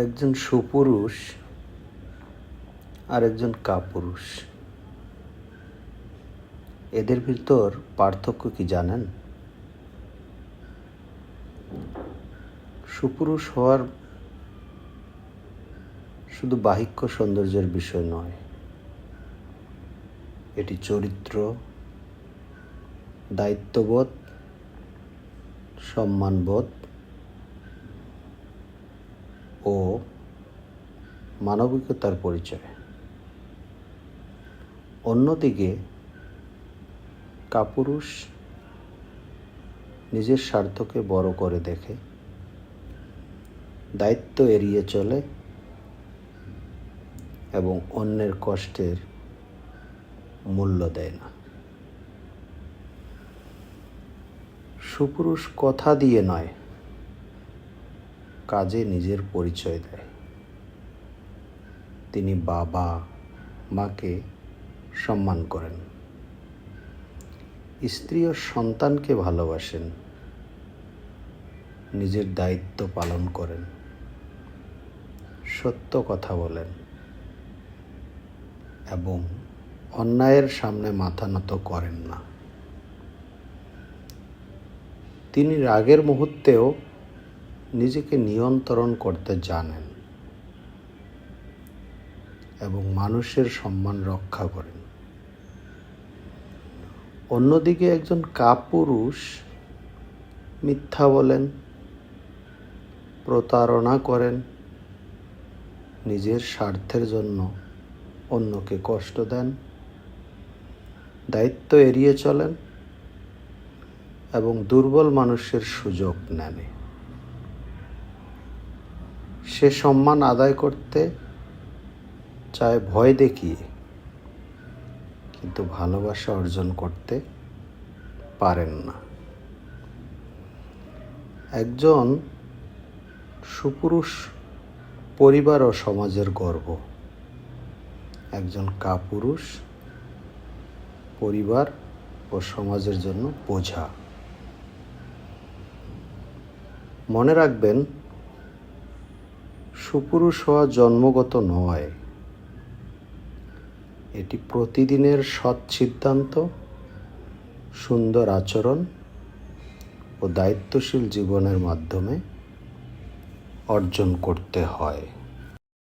একজন সুপুরুষ আর একজন কাপুরুষ, এদের ভিতর পার্থক্য কি জানেন? সুপুরুষ হওয়ার শুধু বাহ্যিক সৌন্দর্যের বিষয় নয়, এটি চরিত্র, দায়িত্ববোধ, সম্মানবোধ ও মানবিকতার পরিচয়। অন্যদিকে কাপুরুষ নিজের স্বার্থকে বড় করে দেখে, দায়িত্ব এড়িয়ে চলে এবং অন্যের কষ্টের মূল্য দেয় না। সুপুরুষ কথা দিয়ে নয়, কাজে নিজের পরিচয় দেয়। তিনি বাবা মাকে সম্মান করেন, স্ত্রী ও সন্তানকে ভালোবাসেন, নিজের দায়িত্ব পালন করেন, সত্য কথা বলেন এবং অন্যায়ের সামনে মাথা নত করেন না। তিনি রাগের মুহূর্তেও নিজেকে নিয়ন্ত্রণ করতে জানেন এবং মানুষের সম্মান রক্ষা করেন। অন্যদিকে একজন কাপুরুষ মিথ্যা বলেন, প্রতারণা করেন, নিজের স্বার্থের জন্য অন্যকে কষ্ট দেন, দায়িত্ব এড়িয়ে চলেন এবং দুর্বল মানুষের সুযোগ নেন। সে সম্মান আদায় করতে চায় ভয় দেখিয়ে, কিন্তু ভালোবাসা অর্জন করতে পারেন না। একজন সুপুরুষ পরিবার ও সমাজের গর্ব, একজন কাপুরুষ পরিবার ও সমাজের জন্য বোঝা। মনে রাখবেন, সুপুরুষ হওয়া জন্মগত নয়, এটি প্রতিদিনের সৎ সিদ্ধান্ত, সুন্দর আচরণ ও দায়িত্বশীল জীবনের মাধ্যমে অর্জন করতে হয়।